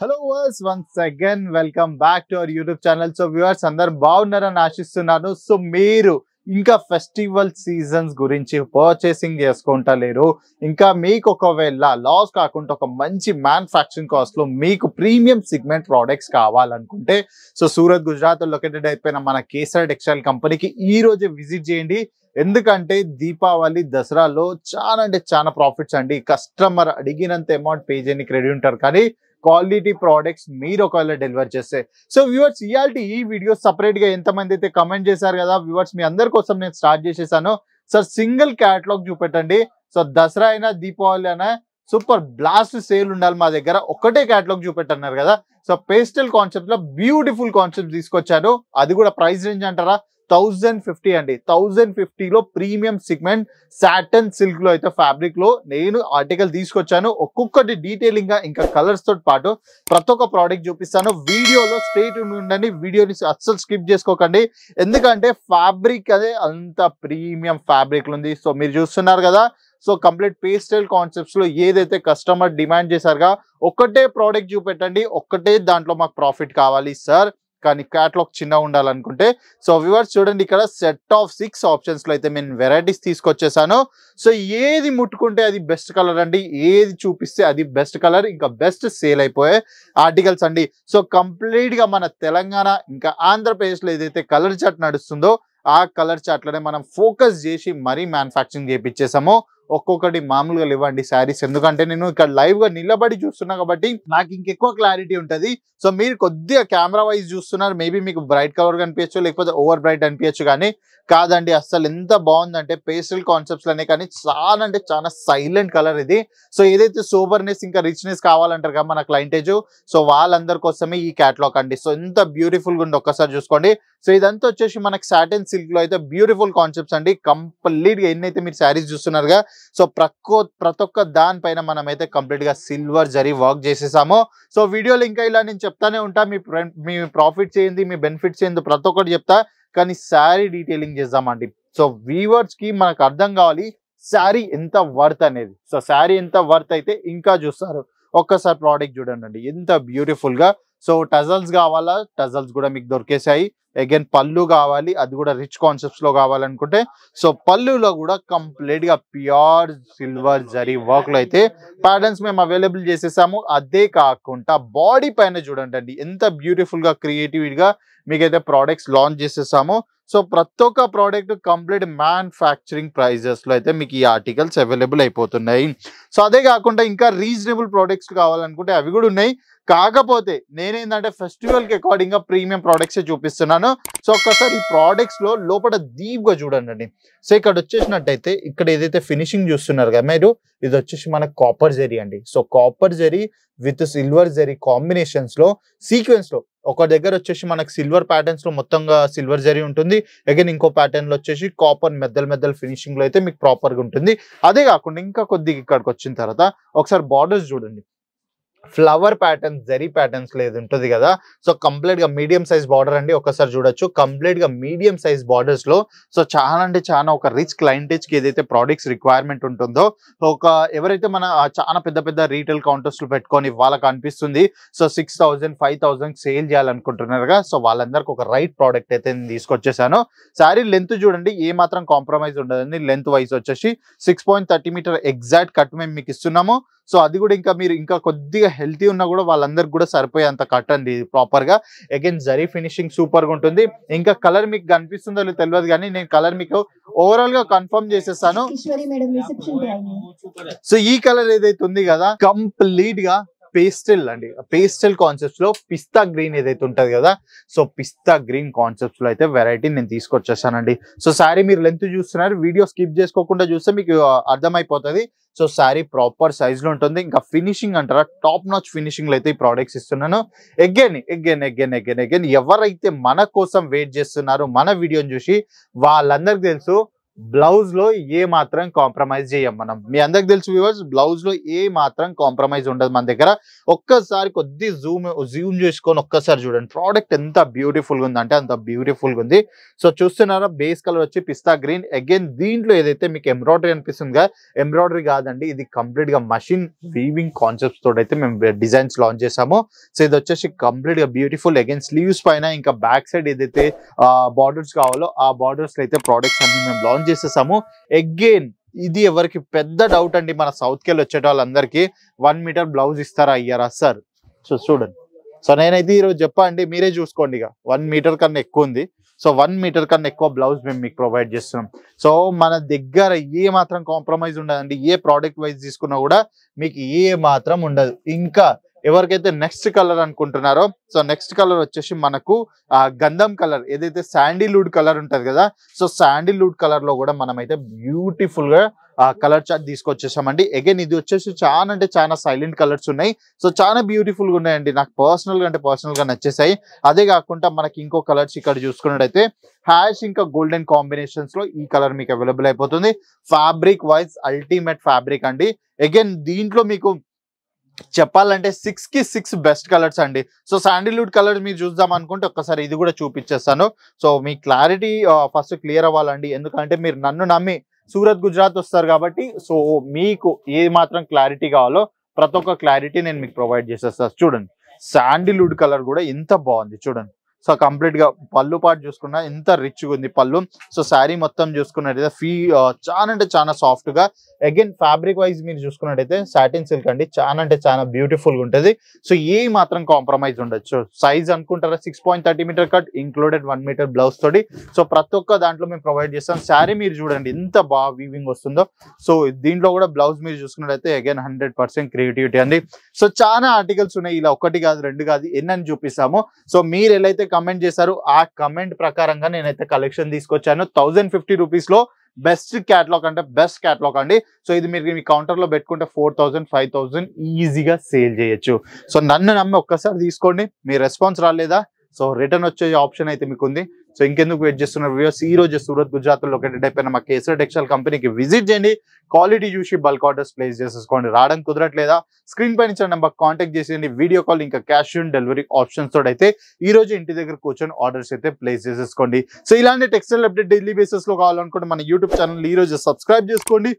Hello viewers once again welcome back to our YouTube channel. So viewers అందరు బాగున్నారని ఆశిస్తున్నాను. So మీరు ఇంకా ఫెస్టివల్ సీజన్స్ గురించి పర్చేసింగ్ చేసుకుంటలేరు, ఇంకా మీకు ఒకవేళ లాస్ కాకుండా ఒక మంచి మ్యానుఫ్యాక్చరింగ్ కాస్ట్ లో మీకు ప్రీమియం సిగ్మెంట్ ప్రోడక్ట్స్ కావాలనుకుంటే సో సూరత్ గుజరాత్ లొకేటెడ్ అయిపోయిన మన కేసర్ టెక్స్టైల్ కంపెనీకి ఈ రోజే విజిట్ చేయండి. ఎందుకంటే దీపావళి దసరాలో చాలా అంటే చాలా ప్రాఫిట్స్ అండి. కస్టమర్ అడిగినంత అమౌంట్ పే చేయడానికి రెడీ ఉంటారు, కానీ క్వాలిటీ ప్రోడక్ట్స్ మీరు ఒకవేళ డెలివర్ చేస్తే. సో వ్యూవర్స్ ఇయాల్టి ఈ వీడియో సపరేట్ గా ఎంతమంది అయితే కమెంట్ చేశారు కదా వ్యూవర్స్, మీ అందరి కోసం నేను స్టార్ట్ చేసేసాను. సార్ సింగిల్ క్యాటలాగ్ చూపెట్టండి. సో దసరా అయినా దీపావళి అయినా సూపర్ బ్లాస్ట్ సేల్ ఉండాలి మా దగ్గర, ఒకటే క్యాటలాగ్ చూపెట్టన్నారు కదా. సో పేస్టల్ కాన్సెప్ట్ లో బ్యూటిఫుల్ కాన్సెప్ట్ తీసుకొచ్చాను. అది కూడా ప్రైస్ రేంజ్ అంటారా 1050 అండి. 1050 లో ప్రీమియం సిగ్మెంట్ సాటన్ సిల్క్ లో అయితే ఫ్యాబ్రిక్ లో నేను ఆర్టికల్ తీసుకొచ్చాను. ఒక్కొక్కటి డీటెయిలింగ్ గా ఇంకా కలర్స్ తో పాటు ప్రతి ఒక్క ప్రోడక్ట్ చూపిస్తాను. వీడియోలో స్ట్రైట్ ఉండండి, వీడియోని అస్సలు స్కిప్ చేసుకోకండి. ఎందుకంటే ఫ్యాబ్రిక్ అదే అంత ప్రీమియం ఫ్యాబ్రిక్ ఉంది. సో మీరు చూస్తున్నారు కదా, సో కంప్లీట్ పేస్టల్ కాన్సెప్ట్స్ లో ఏదైతే కస్టమర్ డిమాండ్ చేశారుగా ఒక్కటే ప్రోడక్ట్ చూపెట్టండి, ఒక్కటే దాంట్లో మాకు ప్రాఫిట్ కావాలి సార్, కానీ క్యాటలాగ్ చిన్న ఉండాలనుకుంటే. సో వ్యూవర్స్ చూడండి, ఇక్కడ సెట్ ఆఫ్ 6 ఆప్షన్స్ లో అయితే నేను వెరైటీస్ తీసుకొచ్చేసాను. సో ఏది ముట్టుకుంటే అది బెస్ట్ కలర్ అండి, ఏది చూపిస్తే అది బెస్ట్ కలర్, ఇంకా బెస్ట్ సేల్ అయిపోయే ఆర్టికల్స్ అండి. సో కంప్లీట్ గా మన తెలంగాణ ఇంకా ఆంధ్రప్రదేశ్ లో ఏదైతే కలర్ చార్ట్ నడుస్తుందో ఆ కలర్ చార్ట్ లోనే మనం ఫోకస్ చేసి మరీ మ్యానుఫ్యాక్చరింగ్ చేయించేసాము. ఒక్కొక్కటి మామూలుగా ఇవ్వండి శారీస్, ఎందుకంటే నేను ఇక్కడ లైవ్ గా నిలబడి చూస్తున్నా కాబట్టి నాకు ఇంకెక్కువ క్లారిటీ ఉంటుంది. సో మీరు కొద్దిగా కెమెరా వైజ్ చూస్తున్నారు, మేబీ మీకు బ్రైట్ కలర్ కనిపించచ్చు, లేకపోతే ఓవర్ బ్రైట్ అనిపించచ్చు, కానీ కాదండి అసలు ఎంత బాగుందంటే పేస్టల్ కాన్సెప్ట్స్ లోనే, కానీ చాలా అంటే చాలా సైలెంట్ కలర్ ఇది. సో ఏదైతే సోబర్నెస్ ఇంకా రిచ్నెస్ కావాలంటారు కదా మన క్లయింటేజ్, సో వాళ్ళందరి కోసమే ఈ క్యాటలాగ్ అండి. సో ఎంత బ్యూటిఫుల్ గా ఉంది ఒక్కసారి చూసుకోండి. సో ఇదంతా వచ్చేసి మనకి సాటిన్ సిల్క్ లో అయితే బ్యూటిఫుల్ కాన్సెప్ట్స్ అండి. కంప్లీట్ గా ఎన్నైతే మీరు శారీస్ చూస్తున్నారుగా, సో ప్రతి ఒక్క దానిపైన మనం అయితే కంప్లీట్ గా సిల్వర్ జరీ వర్క్ చేసేసాము. సో వీడియోలో ఇంకా ఇలా నేను చెప్తానే ఉంటా, మీ ప్రాఫిట్స్ ఏంది, మీ బెనిఫిట్స్ ఏంది ప్రతి ఒక్కటి చెప్తా, కానీ శారీ డీటెయిలింగ్ చేద్దామండి. సో వ్యూవర్స్ కి మనకు అర్థం కావాలి శారీ ఎంత వర్త్ అనేది. సో శారీ ఎంత వర్త్ అయితే ఇంకా చూస్తారు. ఒక్కసారి ప్రోడక్ట్ చూడండి ఎంత బ్యూటిఫుల్ గా. సో టజల్స్ కావాలా, టజల్స్ కూడా మీకు దొరికేసాయి. అగైన్ పళ్ళు కావాలి, అది కూడా రిచ్ కాన్సెప్ట్స్ లో కావాలనుకుంటే సో పళ్ళులో కూడా కంప్లీట్ గా ప్యూర్ సిల్వర్ జరీ వర్క్ లో అయితే ప్యాటర్న్స్ మేము అవైలబుల్ చేసేసాము. అదే కాకుండా బాడీ పైన చూడండి ఎంత బ్యూటిఫుల్ గా క్రియేటివ్ గా మీకైతే ప్రోడక్ట్స్ లాంచ్ చేసేసాము. సో ప్రతి ఒక్క ప్రోడక్ట్ కంప్లీట్ మ్యానుఫ్యాక్చరింగ్ ప్రైజెస్ లో అయితే మీకు ఈ ఆర్టికల్స్ అవైలబుల్ అయిపోతున్నాయి. సో అదే కాకుండా ఇంకా రీజనబుల్ ప్రోడక్ట్స్ కావాలనుకుంటే అవి కూడా ఉన్నాయి. కాకపోతే నేనేంటంటే ఫెస్టివల్ కి అకార్డింగ్ గా ప్రీమియం ప్రోడక్ట్స్ చూపిస్తున్నాను. సో ఒక్కసారి ఈ ప్రోడక్ట్స్ లో లోపల డీప్ గా చూడండి. సో ఇక్కడ వచ్చేసినట్టయితే ఇక్కడ ఏదైతే ఫినిషింగ్ చూస్తున్నారు కదా మీరు, ఇది వచ్చేసి మన కాపర్ జరీ అండి. So copper zari with silver zari combinations లో సీక్వెన్స్ లో ఒక దగ్గర వచ్చేసి మనకి సిల్వర్ ప్యాటర్న్స్ లో మొత్తంగా సిల్వర్ జరీ ఉంటుంది. అగైన్ ఇంకో ప్యాటర్న్ లో వచ్చేసి కాపర్ మెద్దల్ ఫినిషింగ్ లో అయితే మీకు ప్రాపర్ గా ఉంటుంది. అదే కాకుండా ఇంకా కొద్దిగా ఇక్కడికి వచ్చిన తర్వాత ఒకసారి బార్డర్స్ చూడండి, ఫ్లవర్ ప్యాటర్న్స్ జరీ ప్యాటర్న్స్ లేదు ఉంటుంది కదా. సో కంప్లీట్ గా మీడియం సైజ్ బార్డర్ అండి. ఒకసారి చూడొచ్చు కంప్లీట్ గా మీడియం సైజ్ బార్డర్స్ లో. సో చాలా అంటే చాలా ఒక రిచ్ క్లయింటేజ్ కి ఏదైతే ప్రోడక్ట్స్ రిక్వైర్మెంట్ ఉంటుందో, ఒక ఎవరైతే మన చాలా పెద్ద పెద్ద రీటైల్ కౌంటర్స్ లో పెట్టుకొని వాళ్ళకి అనిపిస్తుంది సో 6000 5000 సేల్ చేయాలనుకుంటున్నారుగా, సో వాళ్ళందరికి ఒక రైట్ ప్రోడక్ట్ అయితే నేను తీసుకొచ్చేసాను. శారీ లెంత్ చూడండి ఏ మాత్రం కాంప్రమైజ్ ఉండదండి. లెంత్ వైజ్ వచ్చేసి 6.30 మీటర్ ఎగ్జాక్ట్ కట్ మేము మీకు ఇస్తున్నాము. సో అది కూడా ఇంకా మీరు ఇంకా కొద్దిగా హెల్తీ ఉన్నా కూడా వాళ్ళందరికి కూడా సరిపోయేంత కట్ అండి ప్రాపర్ గా. అగైన్ జరీ ఫినిషింగ్ సూపర్ గా ఉంటుంది. ఇంకా కలర్ మీకు కనిపిస్తుందో లేదో తెలియదు, కానీ నేను కలర్ మీకు ఓవరాల్ గా కన్ఫర్మ్ చేసేస్తాను. సో ఈ కలర్ ఏదైతే ఉంది కదా కంప్లీట్ గా పేస్టల్ అండి. పేస్టల్ కాన్సెప్ట్స్ లో పిస్తా గ్రీన్ ఏదైతే ఉంటది కదా, సో పిస్తా గ్రీన్ కాన్సెప్ట్స్ లో అయితే వెరైటీ నేను తీసుకొచ్చేసానండి. సో శారీ మీరు లెంత్ చూస్తున్నారు, వీడియో స్కిప్ చేసుకోకుండా చూస్తే మీకు అర్థమైపోతుంది. సో శారీ ప్రాపర్ సైజ్ లో ఉంటుంది. ఇంకా ఫినిషింగ్ అంటారా టాప్ నాచ్ ఫినిషింగ్ లో అయితే ఈ ప్రోడక్ట్స్ ఇస్తున్నాను. అగైన్ ఎవరైతే మన కోసం వెయిట్ చేస్తున్నారో మన వీడియోని చూసి వాళ్ళందరికి తెలుసు బ్లౌజ్ లో ఏ మాత్రం కాంప్రమైజ్ చేయం మనం. మీ అందరికి తెలుసు వ్యూవర్స్, బ్లౌజ్ లో ఏ మాత్రం కాంప్రమైజ్ ఉండదు మన దగ్గర. ఒక్కసారి కొద్ది జూమ్ చేసుకొని ఒక్కసారి చూడండి ప్రోడక్ట్ ఎంత బ్యూటిఫుల్ గా ఉంది అంటే అంత బ్యూటిఫుల్ గా ఉంది. సో చూస్తున్నారా, బేస్ కలర్ వచ్చి పిస్తా గ్రీన్. అగైన్ దీంట్లో ఏదైతే మీకు ఎంబ్రాయిడరీ అనిపిస్తుందిగా, ఎంబ్రాయిడరీ కాదండి, ఇది కంప్లీట్ గా మషిన్ వీవింగ్ కాన్సెప్ట్స్ తోటి అయితే మేము డిజైన్స్ లాంచ్ చేసాము. సో ఇది వచ్చేసి కంప్లీట్ గా బ్యూటిఫుల్. అగైన్ స్లీవ్స్ పైన ఇంకా బ్యాక్ సైడ్ ఏదైతే బార్డర్స్ కావాలో ఆ బార్డర్స్ అయితే ప్రోడక్ట్స్ అన్ని మేము లాంచ్ చేసేసాము. అగైన్ ఇది ఎవరికి పెద్ద డౌట్ అండి, మన సౌత్ కెళ్ళి వచ్చే వాళ్ళందరికీ 1 మీటర్ బ్లౌజ్ ఇస్తారా అయ్యారా సార్? సో చూడండి, సో నేనైతే ఈరోజు చెప్పా అండి, మీరే చూసుకోండి. ఇక 1 మీటర్ కన్నా ఎక్కువ ఉంది. సో 1 మీటర్ కన్నా ఎక్కువ బ్లౌజ్ మేము మీకు ప్రొవైడ్ చేస్తున్నాం. సో మన దగ్గర ఏ మాత్రం కాంప్రమైజ్ ఉండదండి. ఏ ప్రోడక్ట్ వైజ్ తీసుకున్నా కూడా మీకు ఏ మాత్రం ఉండదు. ఇంకా ఎవరికైతే నెక్స్ట్ కలర్ అనుకుంటున్నారో, సో నెక్స్ట్ కలర్ వచ్చేసి మనకు గంధం కలర్, ఏదైతే శాండిల్వుడ్ కలర్ ఉంటది కదా, సో శాండిల్వుడ్ కలర్ లో కూడా మనం అయితే బ్యూటిఫుల్ గా కలర్ చార్ట్ తీసుకొచ్చేసామండి. అగైన్ ఇది వచ్చేసి చాలా అంటే చాలా సైలెంట్ కలర్స్ ఉన్నాయి. సో చాలా బ్యూటిఫుల్ గా ఉన్నాయండి, నాకు పర్సనల్ గా నచ్చేసాయి. అదే కాకుండా మనకి ఇంకో కలర్స్ ఇక్కడ చూసుకున్నట్టయితే హ్యాష్ ఇంకా గోల్డెన్ కాంబినేషన్స్ లో ఈ కలర్ మీకు అవైలబుల్ అయిపోతుంది. ఫ్యాబ్రిక్ వైజ్ అల్టిమేట్ ఫ్యాబ్రిక్ అండి. అగైన్ దీంట్లో మీకు చెప్పాలంటే 6 కి 6 బెస్ట్ కలర్స్ అండి. సో శాండిల్వుడ్ కలర్ మీరు చూద్దాం అనుకుంటే ఒక్కసారి ఇది కూడా చూపించేస్తాను. సో మీ క్లారిటీ ఫస్ట్ క్లియర్ అవ్వాలండి, ఎందుకంటే మీరు నన్ను నమ్మి సూరత్ గుజరాత్ వస్తారు కాబట్టి సో మీకు ఏ మాత్రం క్లారిటీ కావాలో ప్రతి ఒక్క క్లారిటీ నేను మీకు ప్రొవైడ్ చేసేస్తాను. చూడండి శాండిల్వుడ్ కలర్ కూడా ఎంత బాగుంది చూడండి. సో కంప్లీట్ గా పళ్ళు పాటు చూసుకున్నా ఎంత రిచ్ గా ఉంది పళ్ళు. సో శారీ మొత్తం చూసుకున్నట్టయితే చాలా అంటే చాలా సాఫ్ట్ గా. అగైన్ ఫ్యాబ్రిక్ వైజ్ మీరు చూసుకున్నట్టయితే సాటిన్ సిల్క్ అండి, చాలా అంటే చాలా బ్యూటిఫుల్ గా ఉంటుంది. సో ఏ మాత్రం కాంప్రమైజ్ ఉండొచ్చు. సైజ్ అనుకుంటారా 6.30 metre cut included 1 metre blouse తోటి. సో ప్రతి ఒక్క దాంట్లో మేము ప్రొవైడ్ చేస్తాం. శారీ మీరు చూడండి ఎంత బాగా వీవింగ్ వస్తుందో. సో దీంట్లో కూడా బ్లౌజ్ మీరు చూసుకున్నట్టయితే అగైన్ 100% క్రియేటివిటీ అండి. సో చాలా ఆర్టికల్స్ ఉన్నాయి, ఇలా 1 కాదు 2 కాదు ఎన్నని చూపిస్తాము. సో మీరు ఎలా అయితే కమెంట్ చేశారు ఆ కమెంట్ ప్రకారంగా నేనైతే కలెక్షన్ తీసుకొచ్చాను. 1050 రూపీస్ లో బెస్ట్ క్యాటలాగ్ అంటే బెస్ట్ క్యాటలాగ్ అండి. సో ఇది మీరు మీ కౌంటర్ లో పెట్టుకుంటే 4000 5000 ఈజీగా సేల్ చేయొచ్చు. సో నన్ను నమ్మి ఒక్కసారి తీసుకోండి. మీ రెస్పాన్స్ రాలేదా, సో రిటర్న్ వచ్చే ఆప్షన్ అయితే మీకు ఉంది. సో ఇంకెందుకు వెయిట్ చేస్తున్నారు వ్యూవర్స్, ఈ రోజు సూరత్ గుజరాత్ లో లొకేటెడ్ అయిపోయిన మా కేసర్ టెక్స్టైల్ కంపెనీకి విజిట్ చేయండి. క్వాలిటీ చూసి బల్క్ ఆర్డర్స్ ప్లేస్ చేసేసుకోండి. రావడం కుదరట్లేదా, స్క్రీన్ పైన ఇచ్చిన నెంబర్ కాంటాక్ట్ చేసేయండి. వీడియో కాల్ ఇంకా క్యాష్ ఆన్ డెలివరీ ఆప్షన్స్ తోటి అయితే ఈ రోజు ఇంటి దగ్గర కూర్చొని ఆర్డర్స్ అయితే ప్లేస్ చేసేసుకోండి. సో ఇలాంటి టెక్స్టైల్ అప్డేట్ డైలీ బేసిస్ లో కావాలనుకుంటే మన యూట్యూబ్ ఛానల్ ఈ రోజు సబ్స్క్రైబ్ చేసుకోండి.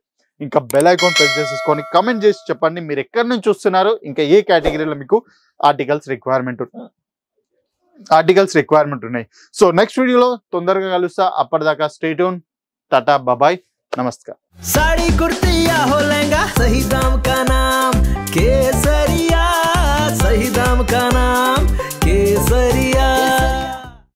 ఇంకా బెల్ ఐకాన్ ప్రెస్ చేసేసుకొని కమెంట్ చేసి చెప్పండి మీరు ఎక్కడి నుంచి చూస్తున్నారు, ఇంకా ఏ కేటగిరీలో మీకు ఆర్టికల్స్ రిక్వైర్మెంట్ ఉన్నాయి. సో నెక్స్ట్ వీడియోలో తొందరగా కలుస్తా. అప్పటిదాకా స్టే ట్యూన్, టాటా బాయ్, నమస్కార్. साड़ी कुर्ती या हो लहंगा, सही दाम का नाम केसरिया, सही दाम का नाम।